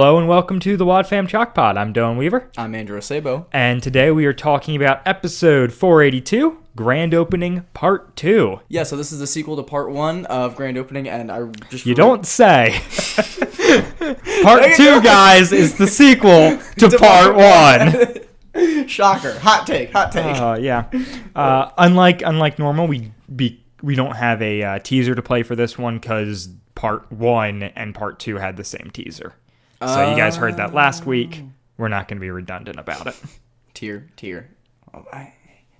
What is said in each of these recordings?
Hello and welcome to the Wad Fam Chalk Pod. I'm Dylan Weaver. I'm Andrew Sabo. And today we are talking about episode 482, Grand Opening Part 2. Yeah, so this is the sequel to Part 1 of Grand Opening, and I just... You don't say. Part 2, guys, is the sequel to Part 1. Shocker. Hot take. Yeah. Unlike normal, we don't have a teaser to play for this one because Part 1 and Part 2 had the same teaser. So you guys heard that last week. We're not going to be redundant about it. Tier. Oh,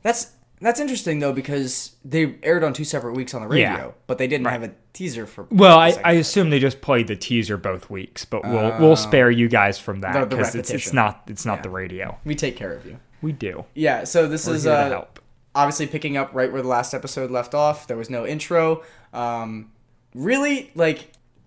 that's interesting, though, because they aired on two separate weeks on the radio, but they didn't have a teaser for... Well, I assume they just played the teaser both weeks, but we'll spare you guys from that because it's not the radio. We take care of you. We do. Yeah, so this We're is here to help. Obviously picking up right where the last episode left off. There was no intro. Really,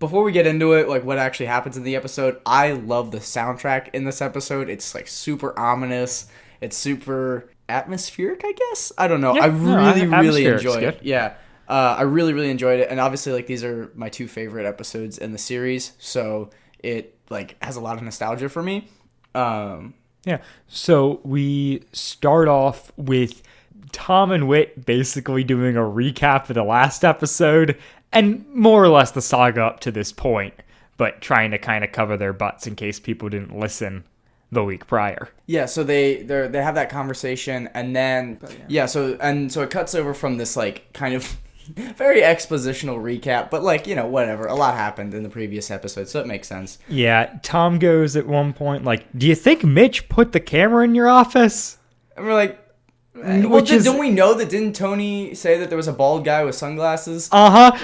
before we get into it, what actually happens in the episode, I love the soundtrack in this episode. It's super ominous. It's super atmospheric, I guess. I don't know. Yeah, I really enjoyed good. it. Yeah. I really enjoyed it. And obviously, these are my two favorite episodes in the series. So it, has a lot of nostalgia for me. Yeah. So we start off with Tom and Whit basically doing a recap of the last episode and more or less the saga up to this point, but trying to kind of cover their butts in case people didn't listen the week prior. Yeah, so they have that conversation, and then so it cuts over from this kind of very expositional recap, but whatever. A lot happened in the previous episode, so it makes sense. Yeah, Tom goes at one point do you think Mitch put the camera in your office? And we're like, don't we know that? Didn't Tony say that there was a bald guy with sunglasses?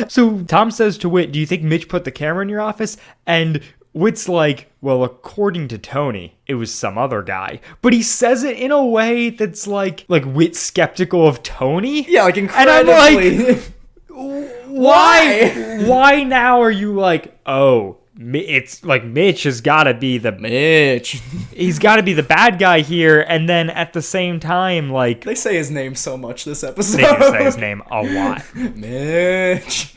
So Tom says to Whit, do you think Mitch put the camera in your office? And Whit's like, well, according to Tony, it was some other guy. But he says it in a way that's like Whit's skeptical of Tony. Yeah, incredibly. And I'm like, why now are you oh, it's Mitch has got to be he's got to be the bad guy here. And then at the same time, they say his name so much this episode. They do say his name a lot. Mitch.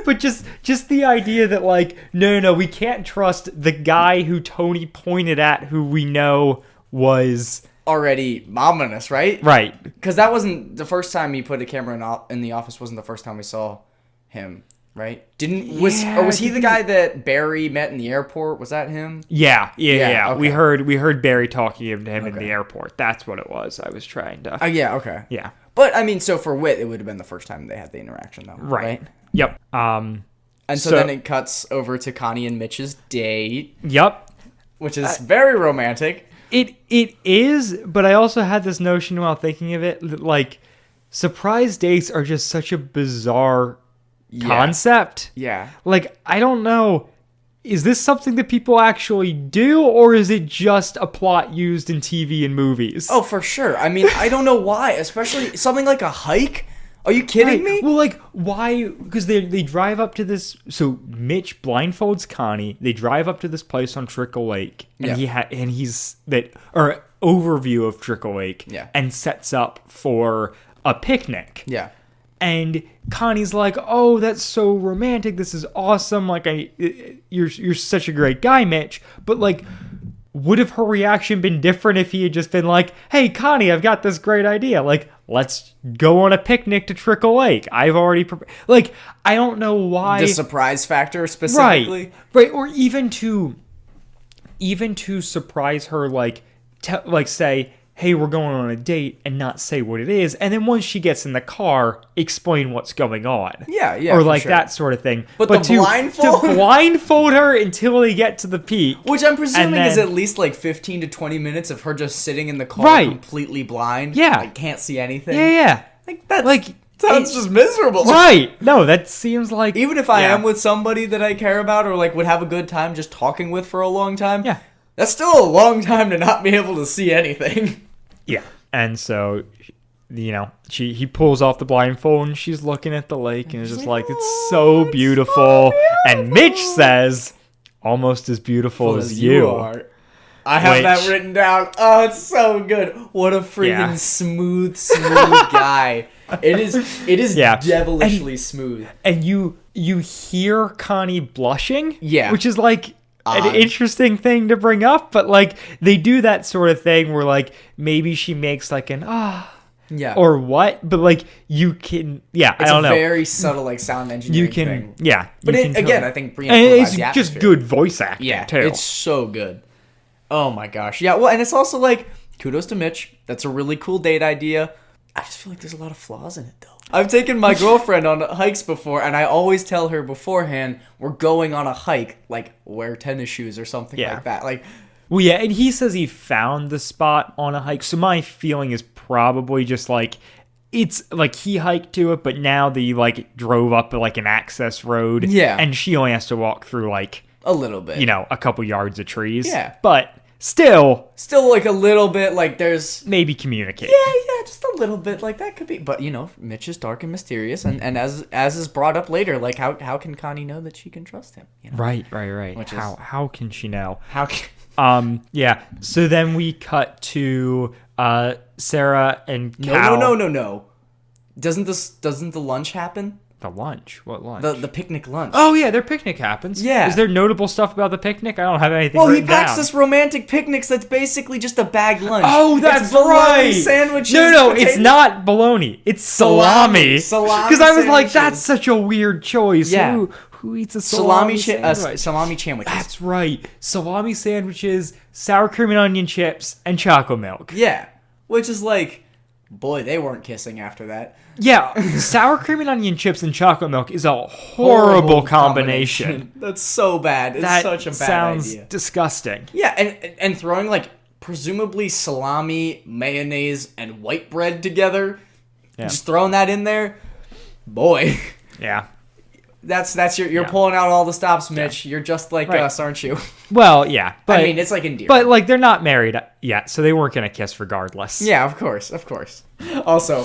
But just the idea that no, we can't trust the guy who Tony pointed at, who we know was already ominous, right? Right. Because that wasn't the first time he put a camera in the office. Wasn't the first time we saw him, right? Was he the guy that Barry met in the airport? Was that him? Yeah. Okay. We heard Barry talking to him in the airport. That's what it was. I was trying to. Okay. Yeah. But so for Whit, it would have been the first time they had the interaction, though. Right. Yep. And so then it cuts over to Connie and Mitch's date. Yep. Which is very romantic. It is, but I also had this notion while thinking of it that surprise dates are just such a bizarre concept. Yeah. I don't know. Is this something that people actually do, or is it just a plot used in TV and movies? Oh, for sure. I don't know why, especially something like a hike. Are you kidding me? Well, why? Because they drive up to this. So Mitch blindfolds Connie. They drive up to this place on Trickle Lake, and he's that overview of Trickle Lake, and sets up for a picnic. Yeah. And Connie's like, "Oh, that's so romantic. This is awesome. You're such a great guy, Mitch." But would have her reaction been different if he had just been like, "Hey, Connie, I've got this great idea. Let's go on a picnic to Trickle Lake. I've already prepared." I don't know why the surprise factor specifically, right? Or even to surprise her, say, "Hey, we're going on a date," and not say what it is, and then once she gets in the car, explain what's going on. Yeah, or that sort of thing. But the blindfold? To blindfold her until they get to the peak, which I'm presuming is at least 15 to 20 minutes of her just sitting in the car, completely blind. Yeah, can't see anything. Yeah. That sounds just miserable. Right. No, that seems like... Even if I am with somebody that I care about or would have a good time just talking with for a long time, that's still a long time to not be able to see anything. Yeah. And so, he pulls off the blindfold and she's looking at the lake and is just it's so beautiful. And Mitch says, almost as beautiful as you are. I have that which- written down. Oh, it's so good. What a freaking Yeah. smooth guy. It is Yeah. devilishly smooth. And you hear Connie blushing, Yeah. which is like Odd. an interesting thing to bring up, but like they do that sort of thing where like maybe she makes like an Yeah. or what, but like you can I it's don't a know. very subtle like sound engineering You can thing. yeah, But you it, can again, totally- I think Brienne and provides it's the just atmosphere. good voice acting Yeah, too. it's so good. Oh my gosh. Yeah, well, and it's also like, kudos to Mitch. That's a really cool date idea. I just feel like there's a lot of flaws in it, though. I've taken my girlfriend on hikes before, and I always tell her beforehand, we're going on a hike, like, wear tennis shoes or something Yeah. like that. Like, Well, yeah, and he says he found the spot on a hike. So my feeling is probably just like it's like he hiked to it, but now they like drove up like an access road. Yeah. And she only has to walk through like, a little bit. you know, a couple yards of trees. Yeah. But still, Still, like, a little bit, like, there's... maybe communicate. Yeah, just a little bit, like, that could be... But, you know, Mitch is dark and mysterious, and as is brought up later, like, how can Connie know that she can trust him? You know? Right. Which is- How can she know? How can... Yeah. So then we cut to Sarah and Cal. No. Doesn't the lunch happen? The lunch. What lunch? The picnic lunch. Oh yeah, their picnic happens. Yeah. Is there notable stuff about the picnic? I don't have anything. Well, he written packs down. this romantic picnics that's basically just a bag lunch. Oh, that's It's bologna right. Sandwiches. No, it's potatoes- not bologna. It's salami. Salami Because I was like, sandwiches. that's such a weird choice. Yeah. Who eats a salami salami sandwich? salami sandwiches. That's right. Salami sandwiches, sour cream and onion chips, and chocolate milk. Yeah, which is like, boy, they weren't kissing after that. Yeah, sour cream and onion chips and chocolate milk is a horrible combination. That's so bad. It's That such a bad sounds idea. disgusting. Yeah, and throwing like presumably salami, mayonnaise, and white bread together, Yeah. just throwing that in there, boy. Yeah. That's you're pulling out all the stops, Mitch. You're just like Right. us, aren't you? Well, yeah, but I mean, it's like endearing. but like they're not married yet, so they weren't gonna kiss regardless. Yeah, of course. Also,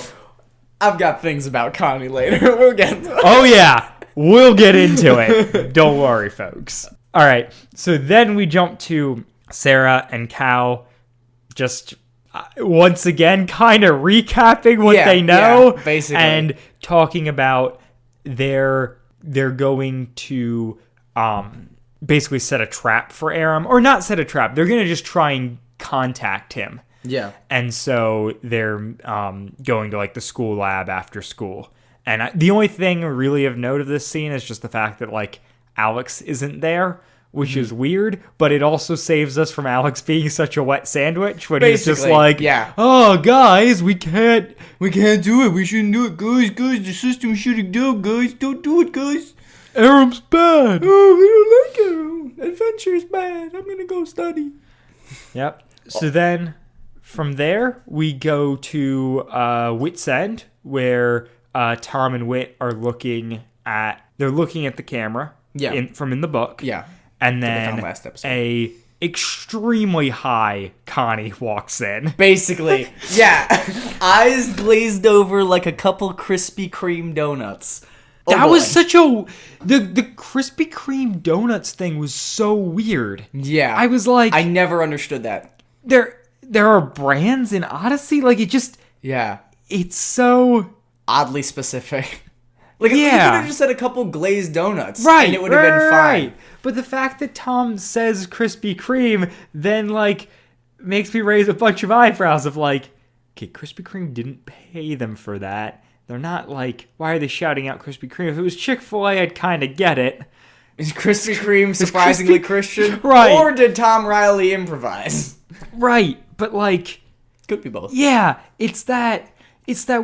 I've got things about Connie later. We'll get to it. Oh yeah, we'll get into it. Don't worry, folks. All right, so then we jump to Sarah and Cal, just once again, kind of recapping what Yeah, they know, yeah, basically. and talking about they're going to basically set a trap for Aram, or not set a trap. They're gonna just try and contact him. Yeah. And so they're going to like the school lab after school. And the only thing really of note of this scene is just the fact that like Alex isn't there, which is weird, but it also saves us from Alex being such a wet sandwich when he's just Basically, like, yeah. oh guys, we can't do it. We shouldn't do it, guys, the system shouldn't do it, guys. Don't do it, guys. Aram's bad. Oh, we don't like it. Adventure's bad. I'm gonna go study. Yep. So then from there, we go to Wit's End, where Tom and Wit are looking at the camera from in the book. Yeah. And they found then last episode. a extremely high Connie walks in. Basically, yeah. Eyes glazed over like a couple Krispy Kreme donuts. Oh, That boy. was such a the Krispy Kreme donuts thing was so weird. Yeah. I was like, I never understood that. there are brands in Odyssey, like it just Yeah. it's so Oddly specific. Like, you could Yeah. have just said a couple glazed donuts. right, And it would have been fine. right. But the fact that Tom says Krispy Kreme then like makes me raise a bunch of eyebrows of like, okay, Krispy Kreme didn't pay them for that. They're not like, why are they shouting out Krispy Kreme? If it was Chick-fil-A, I'd kind of get it. Is Krispy Kreme surprisingly Christian? Right. Or did Tom Riley improvise? Right, but like, Could be both. yeah, it's that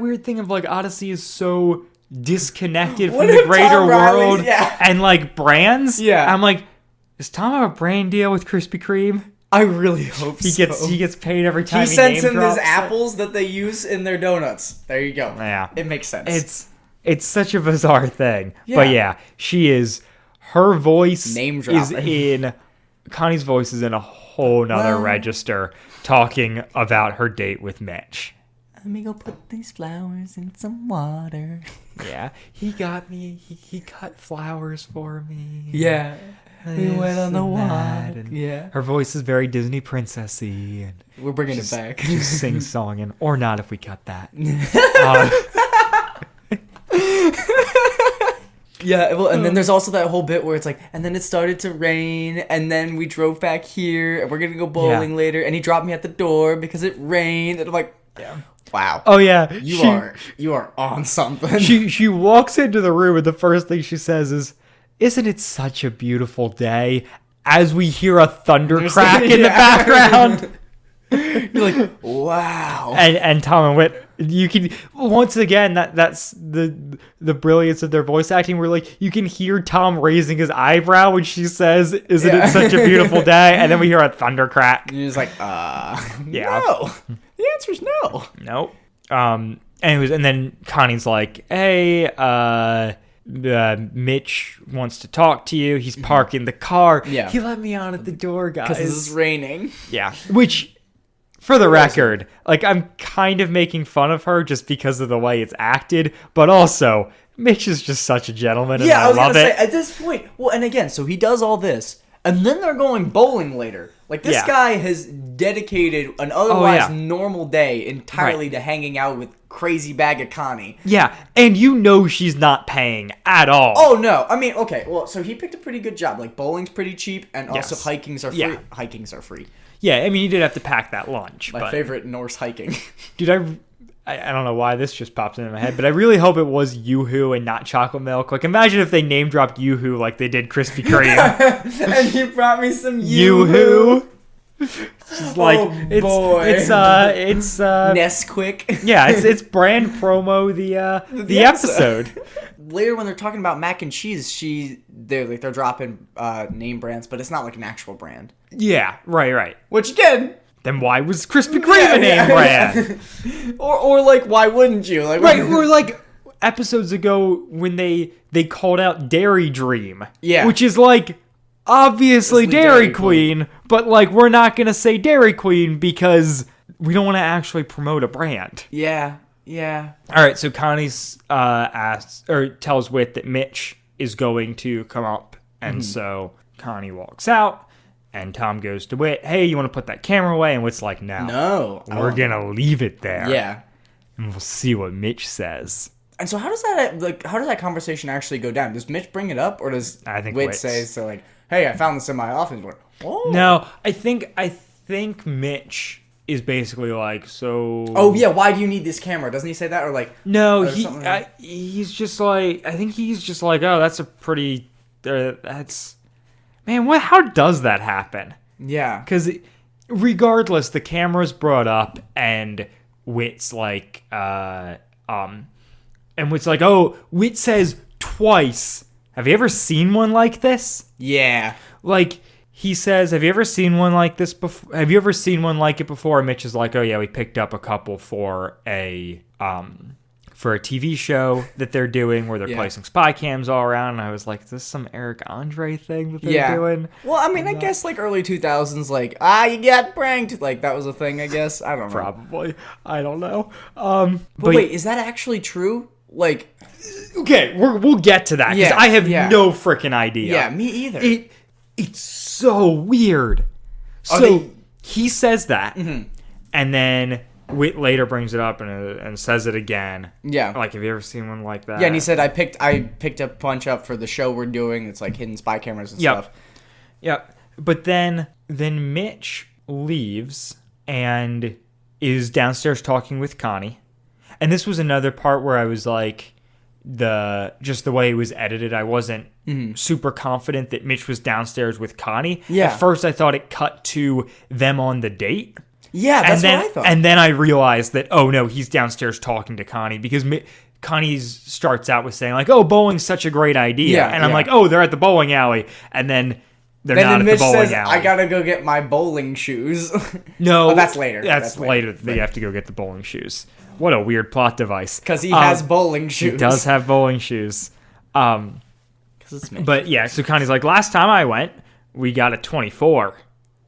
weird thing of like Odyssey is so disconnected What from the if greater Tom Riley's- world yeah. and like brands. Yeah. I'm like, does Tom have a brand deal with Krispy Kreme? I really hope He gets paid every time He he sends name him drops his it. apples that they use in their donuts. There you go. Yeah. It makes sense. It's such a bizarre thing. Yeah. But yeah, her voice Name is dropping. in Connie's voice is in a whole nother Well- register talking about her date with Mitch. Let me go put these flowers in some water. Yeah, he got me. He cut flowers for me. Yeah. We went on the and walk. that, and Yeah. her voice is very Disney princessy, and We're bringing it back. just sing songing, or not if we cut that. Yeah, well, and then there's also that whole bit where it's like, and then it started to rain, and then we drove back here, and we're gonna go bowling later, and he dropped me at the door because it rained, and I'm like, wow. Oh yeah, You are on something. She walks into the room and the first thing she says is, "Isn't it such a beautiful day?" As we hear a thunder crack in the background. You're like, wow. And Tom and Whit, you can once again that's the brilliance of their voice acting. Where like you can hear Tom raising his eyebrow when she says, "Isn't it such a beautiful day?" And then we hear a thunder crack. And you're just like, Yeah. no. The answer's no. Nope. And then Connie's like, "Hey, Mitch wants to talk to you. He's parking the car. Yeah. He let me out at the door, guys. Because it's raining. Yeah. Which, for the record, like I'm kind of making fun of her just because of the way it's acted, but also Mitch is just such a gentleman, and Yeah, I was love gonna it. say, at this point, well, and again, so he does all this, and then they're going bowling later. Like, this Yeah. guy has dedicated an otherwise yeah. normal day entirely to hanging out with crazy bag of Connie. Yeah, and you know she's not paying at all. Oh, no. I mean, okay, well, so he picked a pretty good job. Like, bowling's pretty cheap, and also Yes. hikings are free. Yeah. Hikings are free. Yeah, I mean, you did have to pack that lunch. My but, favorite Norse hiking. Dude, I don't know why this just pops into my head, but I really hope it was Yoo-Hoo and not chocolate milk. Like, imagine if they name dropped Yoo-Hoo like they did Krispy Kreme. And he brought me some Yoo-Hoo. It's like boy. it's Nesquik. yeah, it's brand promo the episode. Later, when they're talking about mac and cheese, they're dropping name brands, but it's not like an actual brand. Yeah, right. Which again, Then why was Krispy Kreme a name brand? or like, why wouldn't you? Like, Right, or like episodes ago when they called out Dairy Dream. Yeah. Which is like obviously Obviously Dairy Dairy Queen, but like we're not gonna say Dairy Queen because we don't want to actually promote a brand. Yeah. All right, so Connie's tells Whit that Mitch is going to come up, and so Connie walks out, and Tom goes to Whit, "Hey, you want to put that camera away?" And Whit's like, "No, No. we're gonna leave it there, Yeah. and we'll see what Mitch says." And so how does that conversation actually go down? Does Mitch bring it up, or does I think Whit Whit's- say so? Like, hey, I found this in my office. Like, oh. No, I think Mitch is basically like, so. Oh yeah, why do you need this camera? Doesn't he say that, or like? No, or something he's just like, I think he's just like, oh, that's a pretty, that's, man, what? How does that happen? Yeah. Because regardless, the camera's brought up, and Whit's like, and Whit's like, oh, Whit says twice, "Have you ever seen one like this?" Yeah. Like, he says, "Have you ever seen one like this before? Have you ever seen one like it before?" And Mitch is like, "Oh yeah, we picked up a couple for a TV show that they're doing where they're Yeah. placing spy cams all around." And I was like, "Is this some Eric Andre thing that they're doing?" Well, I mean, I guess like early 2000s, like, you got pranked. Like, that was a thing, I guess. I don't know. Probably. I don't know. But wait, is that actually true? Like, okay, we'll get to that because Yeah, I have yeah. no freaking idea. yeah, me either. It's so weird. Are So they- he says that, and then Whit later brings it up and says it again. Yeah. Like, have you ever seen one like that? Yeah, and he said I picked a bunch up for the show we're doing. It's like hidden spy cameras and stuff. Yep. But then Mitch leaves and is downstairs talking with Connie. And this was another part where I was like, the way it was edited, I wasn't super confident that Mitch was downstairs with Connie. Yeah. At first I thought it cut to them on the date. Yeah, that's and then, what I thought. And then I realized that, oh no, he's downstairs talking to Connie because Connie starts out with saying like, "Oh, bowling's such a great idea." Yeah, and I'm yeah. like, "Oh, they're at the bowling alley." And then they're not at Mitch the bowling says, alley. I gotta go get my bowling shoes. No. Oh, that's later. That's later. They have to go get the bowling shoes. What a weird plot device. Because he has bowling shoes. He does have bowling shoes. 'Cause it's Mitch. But yeah, so Connie's like, "Last time I went, we got a 24.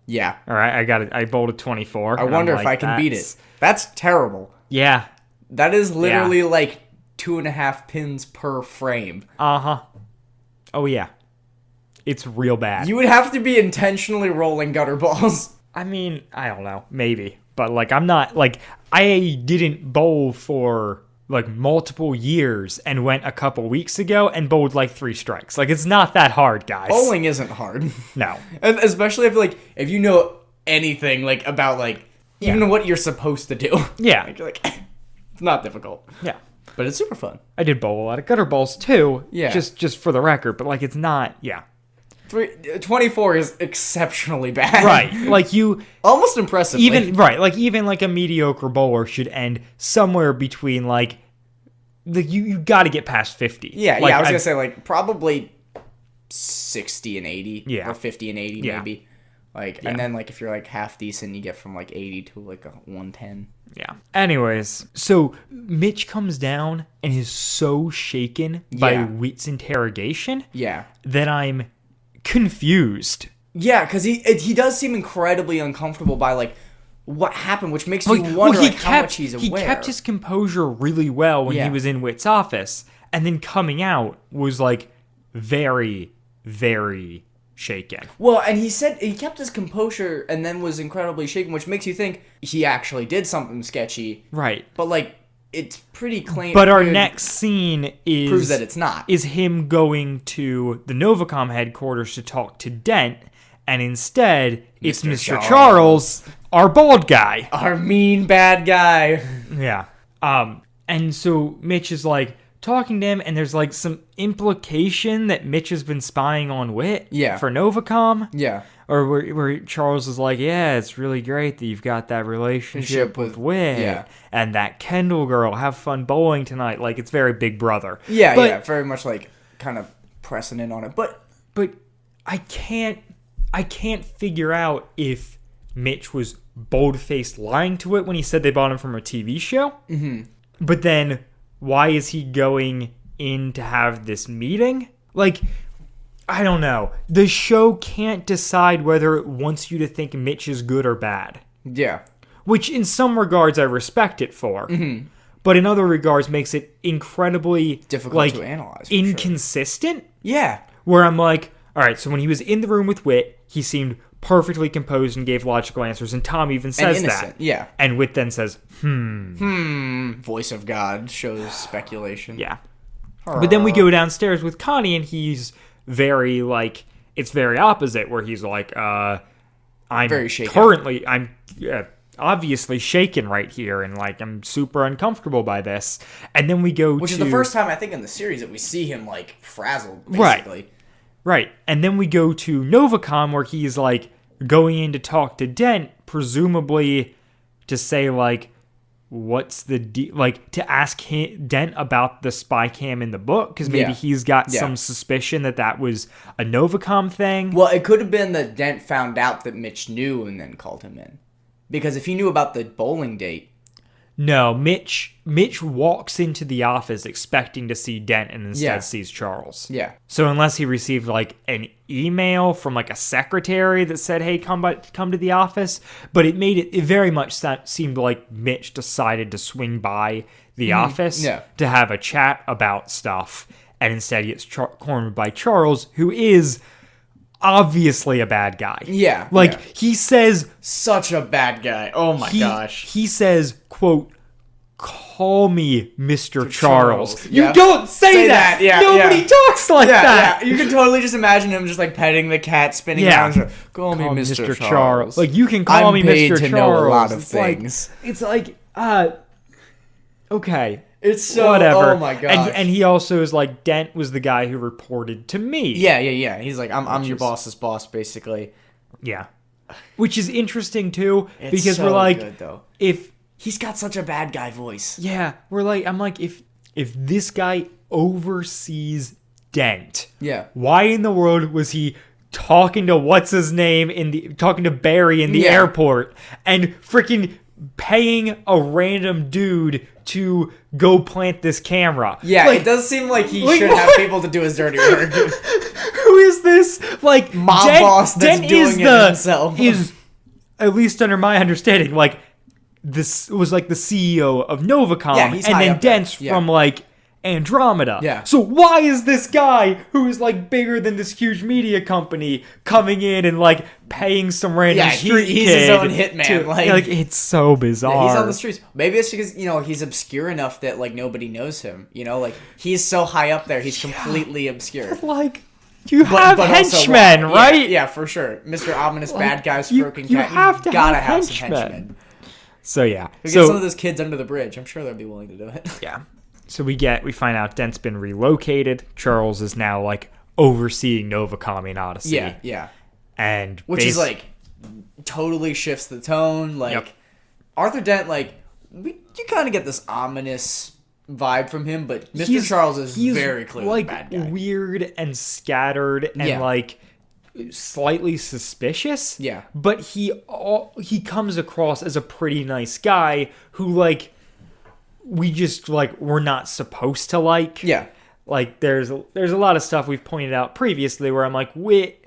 Yeah. All right, I bowled a 24. I wonder if I can beat it. That's terrible. Yeah. That is literally like 2.5 pins per frame. Uh-huh. Oh, yeah. It's real bad. You would have to be intentionally rolling gutter balls. I mean, I don't know, maybe. But, like, I'm not, like, I didn't bowl for, like, multiple years and went a couple weeks ago and bowled, like, 3 strikes. Like, it's not that hard, guys. Bowling isn't hard. No. And especially if you know anything, like, about, like, even what you're supposed to do. Yeah. Like, it's not difficult. Yeah. But it's super fun. I did bowl a lot of gutter balls, too. Yeah. Just for the record. But, like, it's not, 24 is exceptionally bad. Right. Like, you... Almost impressively. Even like a mediocre bowler should end somewhere between like you got to get past 50. Yeah, like, I was gonna say like probably 60 and 80. Yeah. Or 50 and 80 Yeah. maybe. Like and then like if you're like half decent, you get from like 80 to like a 110. Yeah. Anyways, so Mitch comes down and is so shaken by Whit's interrogation Yeah. that I'm confused. Yeah, because he does seem incredibly uncomfortable by like what happened, which makes you wonder how much he's aware. He kept his composure really well when he was in Whit's office, and then coming out was like very, very shaken. Well, and he said he kept his composure and then was incredibly shaken, which makes you think he actually did something sketchy. Right. But like it's pretty clean. But our next scene proves that it's not. Is him going to the Novacom headquarters to talk to Dent, and instead it's Mr. Charles, our bald guy. Our mean bad guy. Yeah. And so Mitch is like talking to him, and there's like some implication that Mitch has been spying on Whit for Novacom. Yeah. Or where Charles is like, yeah, it's really great that you've got that relationship with Whit. Yeah. And that Kendall girl, have fun bowling tonight. Like, it's very Big Brother. Yeah, very much like kind of pressing in on it. But I can't figure out if Mitch was bold-faced lying to it when he said they bought him from a TV show. Mm-hmm. But then why is he going in to have this meeting? Like, I don't know. The show can't decide whether it wants you to think Mitch is good or bad. Yeah. Which in some regards I respect it for. Mm-hmm. But in other regards makes it incredibly difficult to analyze. Inconsistent. Sure. Yeah. Where I'm like, all right, so when he was in the room with Whit, he seemed perfectly composed and gave logical answers, and Tom even says that. Yeah. And Whit then says, Voice of God shows speculation. Yeah. But then we go downstairs with Connie, and he's very, like, it's very opposite, where he's like, I'm very shaken. Currently, I'm obviously shaken right here, and, like, I'm super uncomfortable by this. And then we go Which is the first time, I think, in the series that we see him, like, frazzled, basically. Right. And then we go to Novacom, where he's, like, going in to talk to Dent, presumably to say, like, what's the to ask Dent about the spy cam in the book, because maybe he's got some suspicion that was a Novacom thing. Well, it could have been that Dent found out that Mitch knew and then called him in, because if he knew about the bowling date. No, Mitch walks into the office expecting to see Dent and instead sees Charles. Yeah. So unless he received like an email from like a secretary that said, "Hey, come to the office," but it very much seemed like Mitch decided to swing by the office to have a chat about stuff, and instead he gets cornered by Charles, who is obviously a bad guy. Yeah. He says... Such a bad guy. Oh my gosh. He says, quote, "Call me Mr. Charles." Yeah. You don't say that. Yeah. Nobody talks like that. Yeah. You can totally just imagine him just like petting the cat, spinning around. Call me Mr. Charles. Like, you can call me Mr. Charles. I'm paid to know a lot of things. It's like, okay. It's so whatever. Oh my gosh. And he also is like, Dent was the guy who reported to me. Yeah. He's like, I'm your boss's boss, basically. Yeah. Which is interesting too, because so we're like, good, though. if he's got such a bad guy voice. Yeah, I'm like, if this guy oversees Dent, why in the world was he talking to what's his name talking to Barry in the airport and freaking paying a random dude to go plant this camera? Yeah, it does seem like he should have people to do his dirty work. Who is this? Like, mob boss that's doing it himself. Is, at least under my understanding, like, this was like the CEO of Novacom, he's and high then up there. Dent's from like Andromeda. Yeah. So why is this guy who is like bigger than this huge media company coming in and like paying some random street he's kid his own hitman. like it's so bizarre. Yeah, he's on the streets. Maybe it's because, he's obscure enough that, like, nobody knows him. Like, he's so high up there, he's completely obscure. Like, you have also henchmen, wild. right? Yeah, for sure. Mr. Ominous Bad Guy, you Stroking Cat. have to gotta have some henchmen. henchmen. So yeah. We So get some of those kids under the bridge. I'm sure they'll be willing to do it. yeah. So we find out Dent's been relocated. Charles is now like overseeing Novacom in Odyssey. Yeah. And Which is like totally shifts the tone. Like Yep. Arthur Dent, like you kind of get this ominous vibe from him, but Mr. He's- Charles is he's, very clearly like a bad guy. weird and scattered and Yeah. like slightly suspicious. Yeah. But he comes across as a pretty nice guy who like we just like we're not supposed to like. Yeah. Like there's a lot of stuff we've pointed out previously where I'm like Wit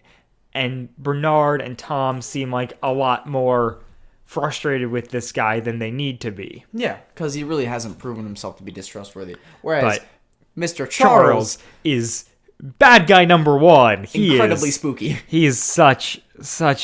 and Bernard and Tom seem like a lot more frustrated with this guy than they need to be. Yeah, because he really hasn't proven himself to be distrustworthy. Whereas But Mr. Charles is bad guy number one. He incredibly is spooky. He is such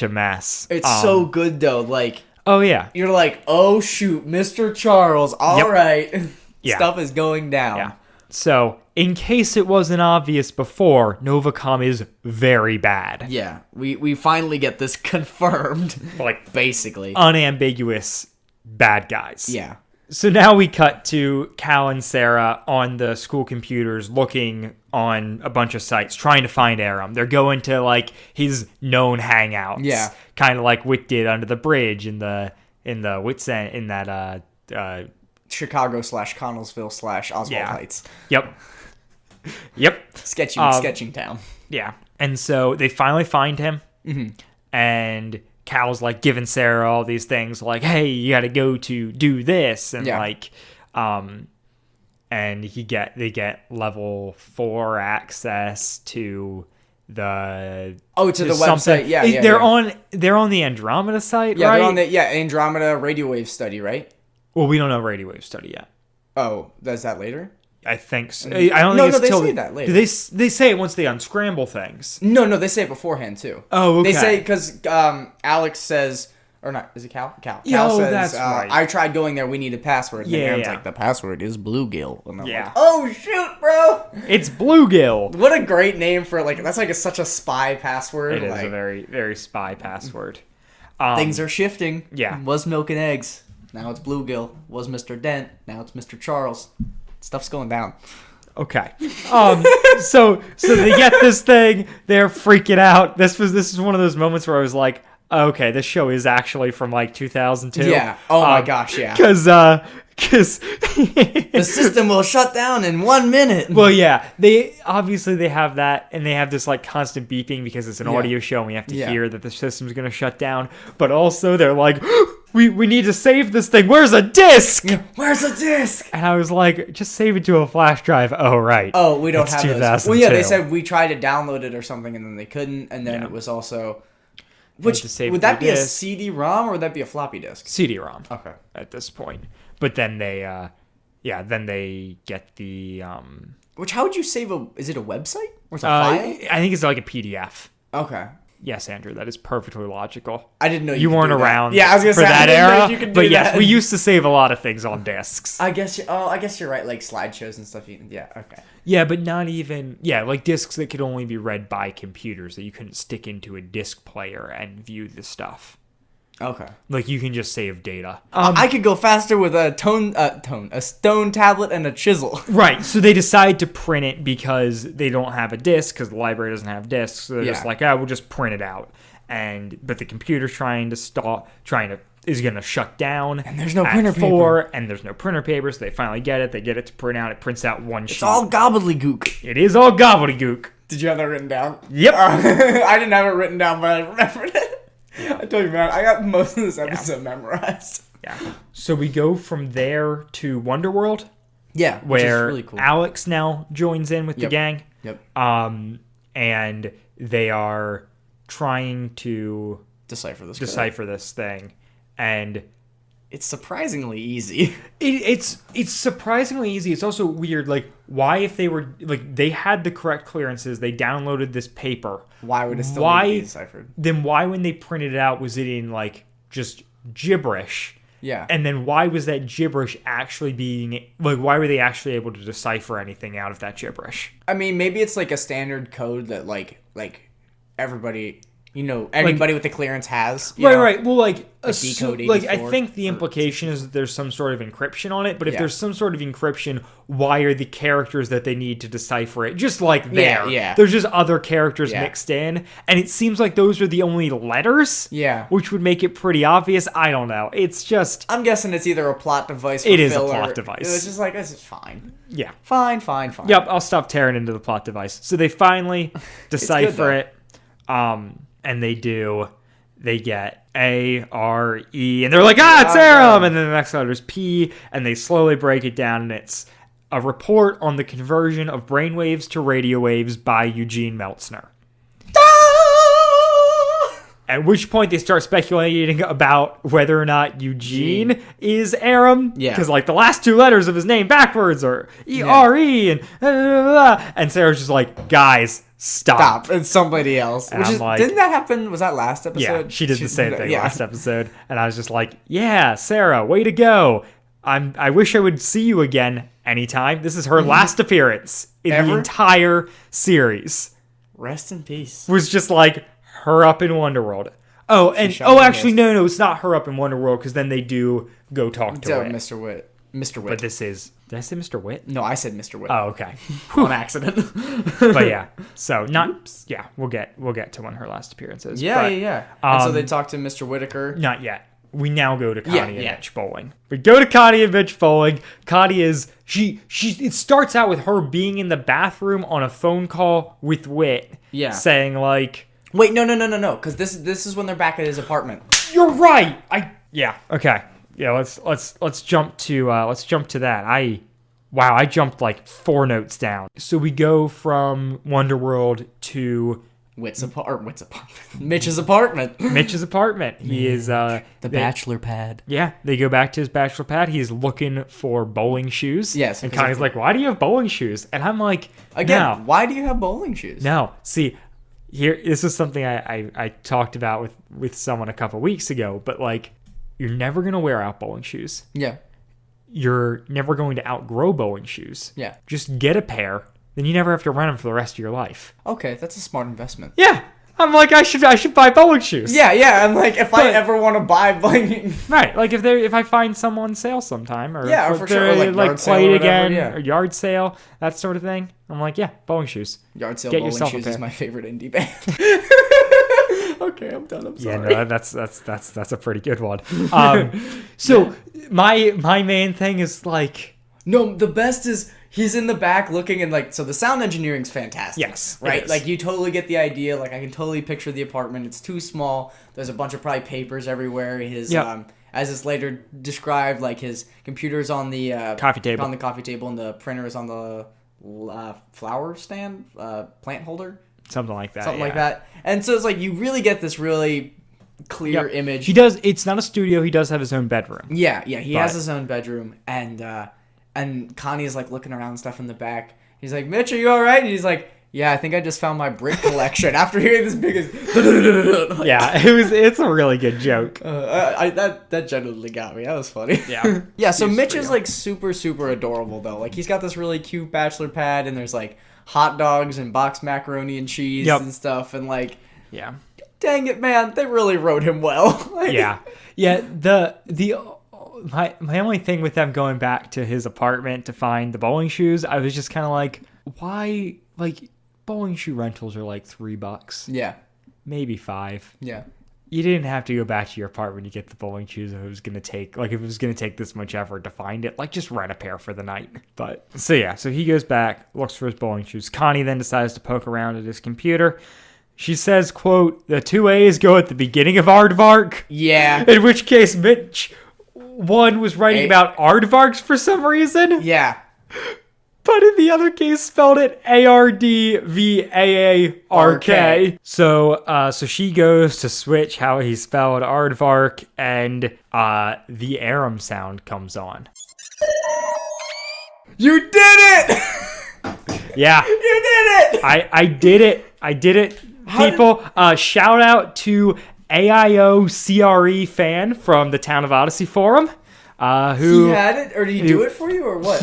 a mess. It's so good though. Like Oh yeah. you're like, oh shoot, Mr. Charles. All right, Yeah. stuff is going down. Yeah. So, in case it wasn't obvious before, Novacom is very bad. Yeah, we finally get this confirmed. Like Basically. unambiguous bad guys. Yeah. So now we cut to Cal and Sarah on the school computers looking on a bunch of sites trying to find Aram. They're going to like his known hangouts. Yeah. Kind of like Wit did under the bridge in the Wit's End in that Chicago / Connellsville / Oswald Yeah. Heights. Yep. Yep. Sketching town. Yeah. And so they finally find him. Mm-hmm. And Cal's like giving Sarah all these things like, hey, you got to go to do this. And Yeah. like, and they get level 4 access to the Oh, to the website. Yeah, yeah. They're on the Andromeda site, Yeah, right? they're on the Andromeda radio wave study, right? Well, we don't know radio wave study yet. Oh, does that later? I think so. I don't No, think it's they till say that later. Do they say it once they unscramble things? No, they say it beforehand too. Oh, okay. They say because Alex says, or not? Is it Cal? Cal. Yeah, Cal says, that's right. I tried going there. We need a password. And Yeah, Aaron's yeah. like, the password is Bluegill. And I'm Yeah. like, oh shoot, bro! It's Bluegill. What a great name for that's like such a spy password. It is like, a very, very spy password. things are shifting. Yeah. Was Milk and Eggs. Now it's Bluegill. Was Mr. Dent. Now it's Mr. Charles. Stuff's going down. Okay. So they get this thing. They're freaking out. This is one of those moments where I was like, okay, this show is actually from like 2002. Yeah. Oh my gosh, yeah. Because The system will shut down in 1 minute. well, yeah, they have that, and they have this like constant beeping because it's an Yeah. audio show, and we have to Yeah. hear that the system's gonna shut down. But also, they're like, we need to save this thing. Where's a disc? Where's the disc? And I was like, just save it to a flash drive. Oh, right. Oh, we don't It's have those. 2002. Well, yeah, they said we tried to download it or something, and then they couldn't, and then Yeah. it was also. to Which save would the that be a disc. CD-ROM or would that be a floppy disk? CD-ROM. Okay. At this point, but then they, then they get the. Which how would you save a? Is it a website or it's a I file? think it's like a PDF. Okay. Yes, Andrew, that is perfectly logical. I didn't know You could weren't do that. around Yeah, I was gonna for say, I that didn't know era, you could do but yes, that. we used to save a lot of things on discs. I guess you're right. Like slideshows and stuff. Yeah. Okay. Yeah, but not even like discs that could only be read by computers that you couldn't stick into a disc player and view the stuff. Okay. Like you can just save data. I could go faster with a stone tablet and a chisel. Right, so they decide to print it because they don't have a disc because the library doesn't have discs. So they're just Yeah. like, we'll just print it out. But the computer's is going to shut down. And there's no printer paper. And there's no printer paper, so they finally get it. They get it to print out. It prints out one sheet. It's all gobbledygook. It is all gobbledygook. Did you have that written down? Yep. I didn't have it written down, but I remembered it. I told you, man, I got most of this episode memorized. Yeah. So we go from there to Wonderworld, Yeah, which is where really cool. Alex now joins in with the Yep. gang. Yep. And they are trying to Decipher this. decipher this thing, and it's surprisingly easy. It's surprisingly easy. It's also weird. Like, why, if they were like they had the correct clearances, they downloaded this paper. Why would it still need to be deciphered? Then why, when they printed it out, was it in like just gibberish? Yeah. And then why was that gibberish actually being like? Why were they actually able to decipher anything out of that gibberish? I mean, maybe it's like a standard code that like everybody, anybody with the clearance has. Right. Well, like decode like I 84 think the implication is that there's some sort of encryption on it. But if Yeah. there's some sort of encryption, why are the characters that they need to decipher it just like there? Yeah. There's just other characters Yeah. mixed in, and it seems like those are the only letters. Yeah. Which would make it pretty obvious. I don't know. It's just I'm guessing it's either a plot device for It is a filler. plot device. It's just like, this is fine. yeah. Fine. Yep, I'll stop tearing into the plot device. So they finally decipher though. it. And they do. They get A, R, E, and they're like, it's Aram! And then the next letter is P, and they slowly break it down, and it's a report on the conversion of brainwaves to radio waves by Eugene Meltzner. At which point they start speculating about whether or not Eugene is Aram. Yeah. Because, like, the last two letters of his name backwards are E-R-E, and blah, blah, blah. And Sarah's just like, guys, stop. It's somebody else. And I'm like- didn't that happen? Was that last episode? Yeah, she did the same thing yeah. last episode. And I was just like, yeah, Sarah, way to go. I wish I would see you again anytime. This is her last appearance in the Ever? entire series. Rest in peace. Was just like her up in Wonderworld. Oh, and shot her actually, wrist. no, it's not her up in Wonderworld, because then they do go talk to Wit. Mr. Witt. Mr. Witt. But this is, did I say Mr. Wit? No, I said Mr. Witt. Oh, okay. On accident. But yeah, so we'll get to when her last appearance is. Yeah. but And so they talk to Mr. Whitaker. Not yet. We now go to Connie and yeah. Mitch bowling. We go to Connie and Mitch bowling. Connie is it starts out with her being in the bathroom on a phone call with Wit. Yeah. Saying like, Wait, no, because this is when they're back at his apartment. "You're right." Okay. Yeah, let's jump to that. I jumped like 4 notes down. So we go from Wonderworld to Mitch's apartment. Mitch's apartment. He is The bachelor pad. Yeah, they go back to his bachelor pad. He's looking for bowling shoes. Yes, and because Connie's like, "Why do you have bowling shoes?" And I'm like, Again, "No, why do you have bowling shoes? no." See, here, this is something I talked about with someone a couple weeks ago. But like, you're never gonna wear out bowling shoes. Yeah. You're never going to outgrow bowling shoes. Yeah. Just get a pair, then you never have to rent them for the rest of your life. Okay, that's a smart investment. Yeah, I'm like, I should buy bowling shoes. Yeah. I'm like, if I ever want to buy bowling, Right, like if I find some on sale sometime, or Yeah, if for sure, or they're, like yard sale play or it whatever, again, yeah. or yard sale, that sort of thing. I'm like, yeah, bowling shoes. yard sale Get bowling yourself a shoes pair. is my favorite indie band. Okay, I'm done. I'm Yeah, sorry. no, that's a pretty good one. So my main thing is like, No, the best is he's in the back looking and like, so the sound engineering's fantastic. Yes, it Right? is. Like you totally get the idea. Like I can totally picture the apartment. It's too small. There's a bunch of probably papers everywhere. His Yep. as it's later described, like his computer's on the Coffee table. on the coffee table, and the printer is on the flower stand, plant holder, something like that. something yeah. like that. And so it's like you really get this really clear Yep. image. He does. It's not a studio. He does have his own bedroom. Yeah, he But- has his own bedroom, and Connie is like looking around and stuff in the back. He's like, "Mitch, are you all right?" And he's like, "Yeah, I think I just found my brick collection." After hearing this big, Yeah, it's a really good joke. that genuinely got me. That was funny. Yeah. Yeah. So He's Mitch pretty is like super adorable though. Like he's got this really cute bachelor pad, and there's like hot dogs and boxed macaroni and cheese Yep. and stuff, and like, Yeah. dang it, man, they really wrote him well. Like, Yeah. My only thing with them going back to his apartment to find the bowling shoes, I was just kind of like, why? Like, bowling shoe rentals are like $3, Yeah. maybe $5. Yeah. You didn't have to go back to your apartment to get the bowling shoes if it was gonna take this much effort to find it. Like, just rent a pair for the night. But so he goes back, looks for his bowling shoes. Connie then decides to poke around at his computer. She says, quote, "The 2 A's go at the beginning of Aardvark." Yeah. In which case, Mitch, one was writing about aardvarks for some reason, Yeah. but in the other case spelled it Ardvark. So she goes to switch how he spelled aardvark, and the Aram sound comes on. You did it! Yeah. You did it! I did it. I did it, people. Shout out to AIO CRE fan from the Town of Odyssey forum. Who He had it, or did he do it for you, or what?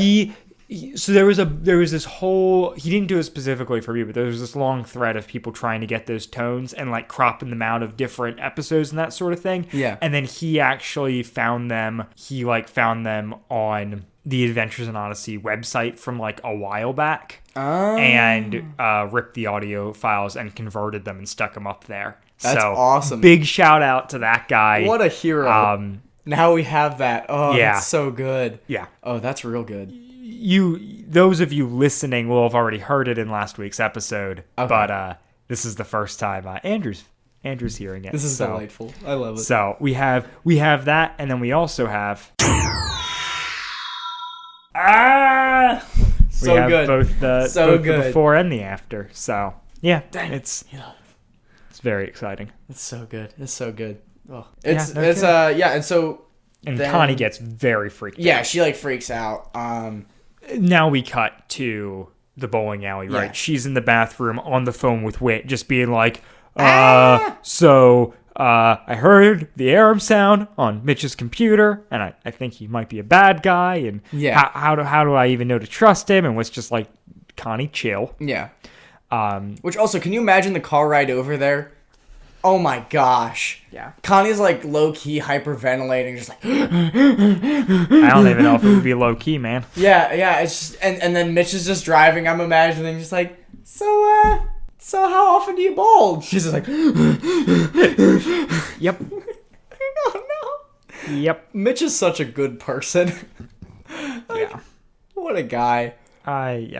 So there was this whole, he didn't do it specifically for me, but there was this long thread of people trying to get those tones and like cropping them out of different episodes and that sort of thing. Yeah. And then he actually found them. He like found them on the Adventures in Odyssey website from like a while back, and ripped the audio files and converted them and stuck them up there. That's so, awesome. Big shout out to that guy. What a hero. Now we have that. Oh, Yeah. that's so good. Yeah. Oh, that's real good. Those of you listening will have already heard it in last week's episode, Okay. but this is the first time Andrew's hearing it. This is so, delightful. I love it. So we have that, and then we also have So we have good. both the So both the good. before and the after. So yeah, Dang. it's very exciting. It's so good. It's so good. Oh, Yeah, it's no it's kidding. yeah, and so And then- Connie gets very freaked out. yeah, she like freaks out. Now we cut to the bowling alley, right? Yeah. She's in the bathroom on the phone with Wit, just being like, I heard the Aram sound on Mitch's computer, and I think he might be a bad guy, and Yeah. how do I even know to trust him? And was just like, Connie, chill. Yeah. Which also, can you imagine the car ride over there? Oh my gosh. Yeah. Connie's like low key hyperventilating, just like I don't even know if it would be low key, man. yeah. It's just and then Mitch is just driving. I'm imagining just like so how often do you bowl? She's just like Yep. oh no. Yep. Mitch is such a good person. Yeah. What a guy. I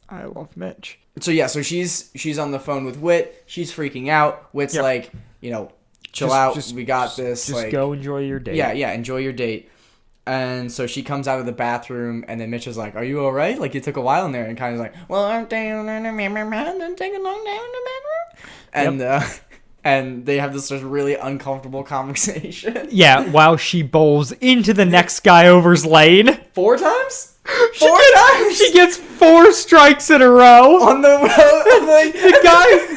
love Mitch. So yeah, so she's on the phone with Wit. She's freaking out. Wit's Yep. like, chill out. We got this. Just like, go enjoy your day. yeah, enjoy your date. And so she comes out of the bathroom, and then Mitch is like, "Are you all right? Like, it took a while in there." And Connie's like, "Well, aren't they taking a long time in the bedroom?" And they have this just really uncomfortable conversation. Yeah, while she bowls into the next guy over's lane. 4 times? 4 times? She gets 4 strikes in a row. On the road.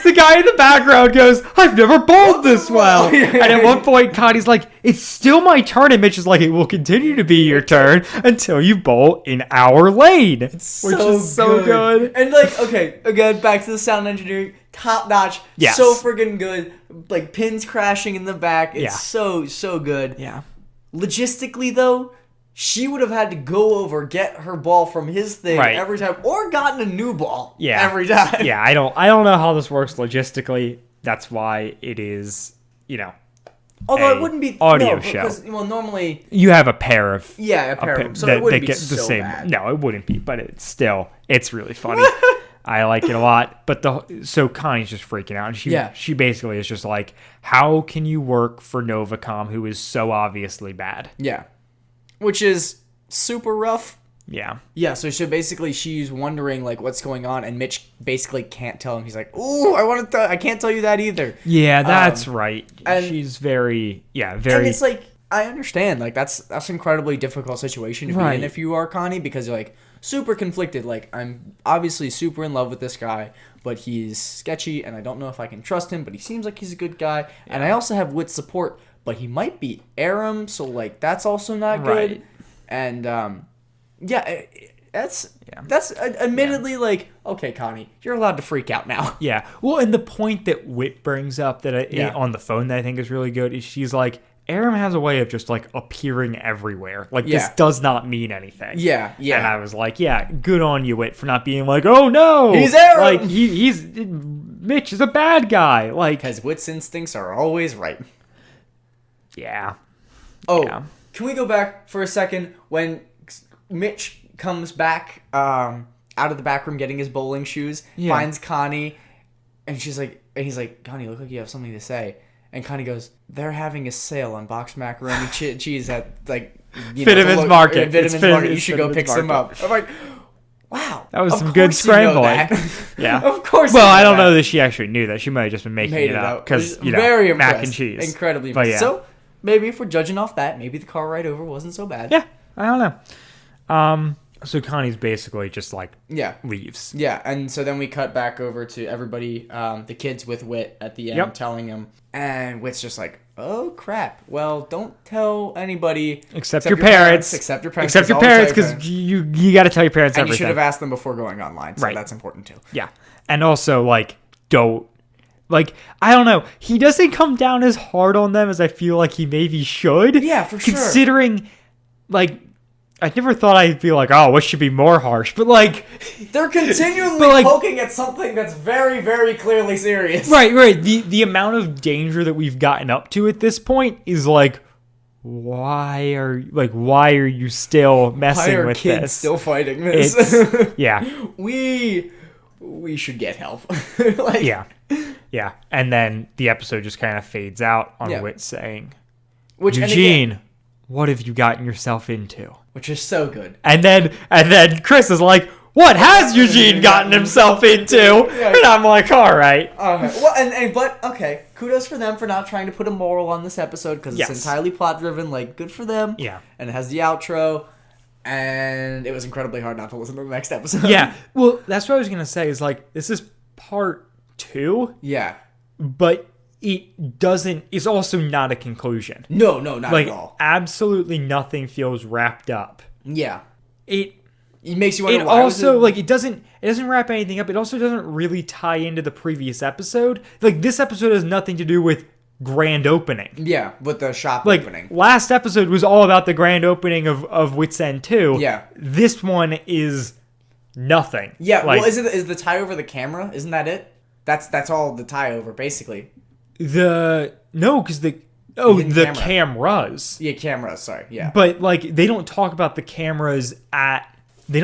The guy in the background goes, "I've never bowled this well." Yeah. And at one point, Connie's like, "It's still my turn." And Mitch is like, "It will continue to be your turn until you bowl in our lane." Which is so good. And like, okay, again, back to the sound engineering. Top notch. Yes. So friggin' good. Like pins crashing in the back. It's Yeah. so good. Yeah. Logistically though, she would have had to go over, get her ball from his thing Right. every time, or gotten a new ball Yeah. every time. Yeah, I don't know how this works logistically. That's why it is, Although a it wouldn't be audio no, show. because, well, normally, you have a pair of yeah, a pair of them, so it wouldn't be so bad. No, it wouldn't be, but it's really funny. I like it a lot. But so Connie's just freaking out, and she basically is just like, how can you work for Novacom, who is so obviously bad? Yeah, which is super rough. Yeah. Yeah, so she's wondering like what's going on, and Mitch basically can't tell him. He's like, "Ooh, I can't tell you that either." Yeah, that's right. and- She's very. And it's like, I understand, like that's an incredibly difficult situation to be Right. in if you are Connie, because you're like super conflicted. Like, I'm obviously super in love with this guy, but he's sketchy, and I don't know if I can trust him. But he seems like he's a good guy, and I also have Wit's support, but he might be Aram, so like that's also not good. Right. And that's admittedly like, okay, Connie, you're allowed to freak out now. Yeah. Well, and the point that Wit brings up that on the phone that I think is really good is she's like, Aram has a way of just like appearing everywhere. Like this does not mean anything. Yeah. And I was like, yeah, good on you, Wit, for not being like, oh no, He's Aram! Like he's Mitch is a bad guy. Like, Because Wit's instincts are always right. yeah. Oh, Yeah. Can we go back for a second when Mitch comes back out of the back room getting his bowling shoes, finds Connie, and he's like, Connie, look like you have something to say. And Connie goes, they're having a sale on boxed macaroni cheese at like Vitamin's Market. Vitamin's It's Market. You should go Vitamin's pick some Market. up. I'm like, wow, That was of some good course you know scrambling. that. Yeah. Of course. Well, you I don't that. know that she actually knew that. She might have just been making Made it up It because was very mac impressed. and cheese. Incredibly But impressed. yeah. So maybe if we're judging off that, maybe the car ride over wasn't so bad. Yeah, I don't know. So Connie's basically just like Yeah. leaves. Yeah, and so then we cut back over to everybody, the kids with Whit at the end, Yep. telling him, and Whit's just like, "Oh crap! Well, don't tell anybody Except your parents. except your parents, Except your always tell parents, your because you got to tell your parents and you everything. should have asked them before going online. So Right. that's important too. Yeah, and also like don't. Like, I don't know. He doesn't come down as hard on them as I feel like he maybe should. Yeah, for sure. Considering, like, I never thought I'd be like, oh, what should be more harsh? But, like... They're continually But, like- poking at something that's very, very clearly serious. Right. The amount of danger that we've gotten up to at this point is, like, why are you still Why messing are with kids this? still fighting this? It's... Yeah. we should get help. Like, Yeah. And then the episode just kind of fades out on Yeah. Whit saying, Which, and Eugene, again, what have you gotten yourself into? which is so good. And then Chris is like, what has Eugene gotten himself into? And I'm like, all right. Well, but okay, kudos for them for not trying to put a moral on this episode because Yes. it's entirely plot driven. Like, good for them. Yeah. And it has the outro, and it was incredibly hard not to listen to the next episode. Yeah. Well, that's what I was going to say is like, this is part 2, Yeah. but it's also not a conclusion. No, not Like, at all. absolutely nothing feels wrapped up. Yeah. It makes you wonder It why was also it- like it doesn't wrap anything up. It also doesn't really tie into the previous episode. Like this episode has nothing to do with grand opening. Yeah, with the shop Like opening. last episode was all about the grand opening of Wits End 2. Yeah. This one is nothing. Yeah, Like, well, is the tie over the camera? Isn't that it? That's all the tie over, basically. because the hidden camera. cameras. Yeah, camera. Sorry. Yeah. But like they don't talk about the cameras at the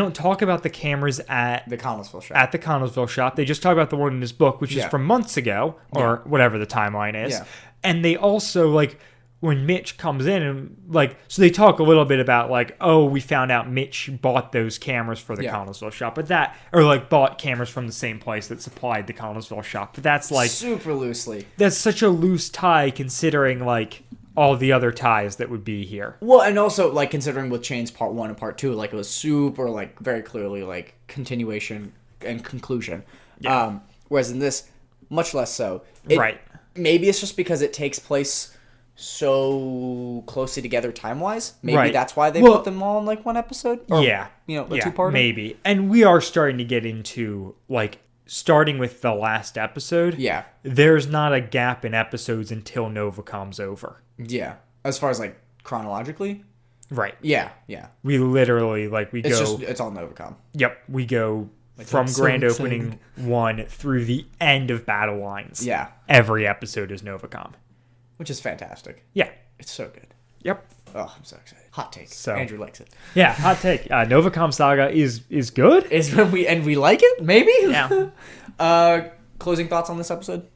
Connellsville shop. at the Connellsville shop. They just talk about the one in his book, which is Yeah. from months ago, or whatever the timeline is. Yeah. And they also, like, when Mitch comes in, and like, so they talk a little bit about, like, oh, we found out Mitch bought those cameras for the Connellsville shop, but that, or like, bought cameras from the same place that supplied the Connellsville shop. But that's, like, super loosely. that's such a loose tie considering, like, all the other ties that would be here. Well, and also, like, considering with Chains Part 1 and Part 2, like, it was super, like, very clearly, like, continuation and conclusion. Yeah. Whereas in this, much less so. Right. Maybe it's just because it takes place so closely together time-wise. Maybe Right. that's why they Well- put them all in, like, one episode. Or, Yeah. You know, a Yeah, two-parter. maybe. And we are starting to get into, like, starting with the last episode. Yeah. There's not a gap in episodes until Novacom's over. Yeah. As far as, like, chronologically. Right. Yeah. We literally, like, we It's go... it's all Novacom. Yep. We go from that's so grand exciting. opening 1 through the end of Battle Lines. Yeah. Every episode is Novacom. Which is fantastic. Yeah. It's so good. Yep. Oh, I'm so excited. Hot take. So- Andrew likes it. Yeah, hot take. Novacom Saga is good. Is when we like it? Maybe? Yeah. Closing thoughts on this episode?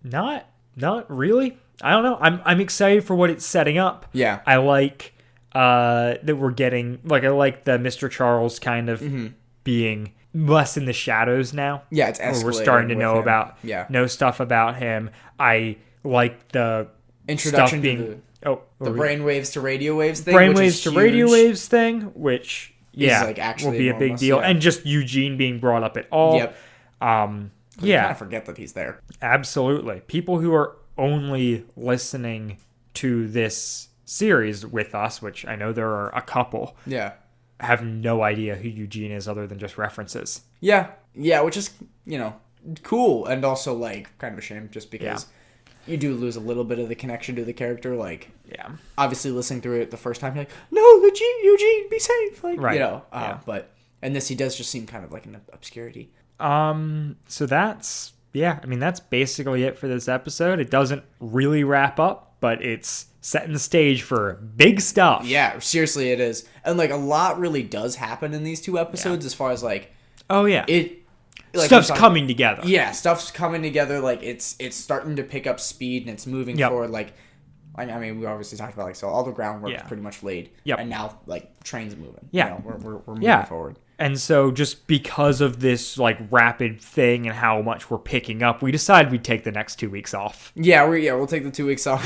Not really. I don't know. I'm excited for what it's setting up. Yeah. I like that we're getting, like, I like the Mr. Charles kind of being less in the shadows now. Yeah, it's Where we're escalating starting to with know him. know stuff about him. I like the Introduction stuff being to the the brainwaves to radio waves thing. brainwaves to radio waves thing, which like, actually will be a big enormous, deal, yeah. and just Eugene being brought up at all. Yep. Yeah, kind of forget that he's there. absolutely. People who are only listening to this series with us, which I know there are a couple, Yeah. have no idea who Eugene is other than just references. Yeah. Yeah, which is, cool and also, like, kind of a shame just because you do lose a little bit of the connection to the character. Like, Yeah. obviously listening through it the first time, you're like, no, Eugene, be safe. Like, Right. but, and this, he does just seem kind of like an obscurity. So that's basically it for this episode. It doesn't really wrap up, but it's setting the stage for big stuff. Yeah, seriously, it is. And, like, a lot really does happen in these two episodes as far as, like, Oh yeah. stuff's coming together. Yeah, stuff's coming together. Like, it's starting to pick up speed and it's moving Yep. forward. Like, I mean, we obviously talked about, like, so all the groundwork is pretty much laid. Yep. And now, like, trains moving. Yeah. We're moving forward. And so just because of this, like, rapid thing and how much we're picking up, we decided we'd take the next 2 weeks off. Yeah, we'll take the 2 weeks off.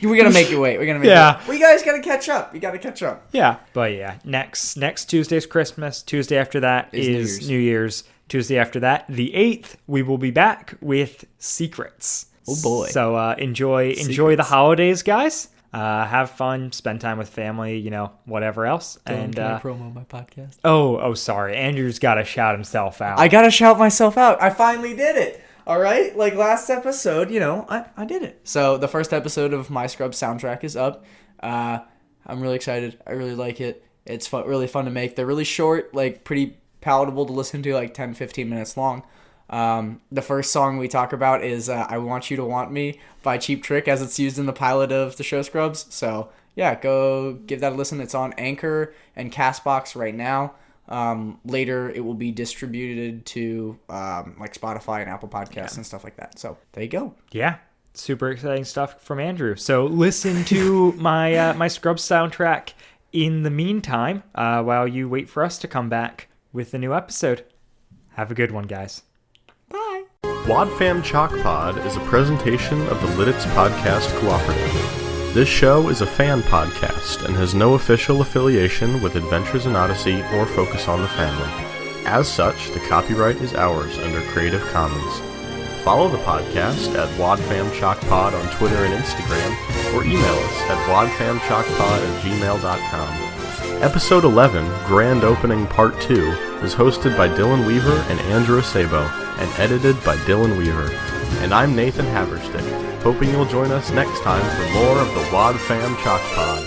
We're gonna make you wait. We're gonna make Yeah. you wait. Well, you guys gotta catch up. You gotta catch up. Yeah, but yeah, next Tuesday's Christmas. Tuesday after that is New Year's. Tuesday after that, the 8th, we will be back with Secrets. Oh boy! So enjoy the holidays, guys. Have fun, spend time with family, whatever else. Can I promo my podcast? Oh, sorry. Andrew's got to shout himself out. I gotta shout myself out. I finally did it. All right, like last episode, I did it. So the first episode of My Scrubs soundtrack is up. I'm really excited. I really like it. It's really fun to make. They're really short, like pretty palatable to listen to, like 10, 15 minutes long. The first song we talk about is I Want You to Want Me by Cheap Trick, as it's used in the pilot of the show Scrubs. So yeah, go give that a listen. It's on Anchor and CastBox right now. Later it will be distributed to like Spotify and Apple Podcasts and stuff like that. So there you go. Yeah, super exciting stuff from Andrew. So listen to my my Scrubs soundtrack in the meantime while you wait for us to come back with the new episode. Have a good one, guys. Bye. WadFam Chalk Pod is a presentation of the Lidditz Podcast Cooperative. This show is a fan podcast and has no official affiliation with Adventures in Odyssey or Focus on the Family. As such, the copyright is ours under Creative Commons. Follow the podcast at WadFamChalkPod on Twitter and Instagram, or email us at wadfamchalkpod@gmail.com. Episode 11, Grand Opening Part 2, was hosted by Dylan Weaver and Andrew Sabo, and edited by Dylan Weaver. And I'm Nathan Haverstick, hoping you'll join us next time for more of the Wad Fam Chalk Pod.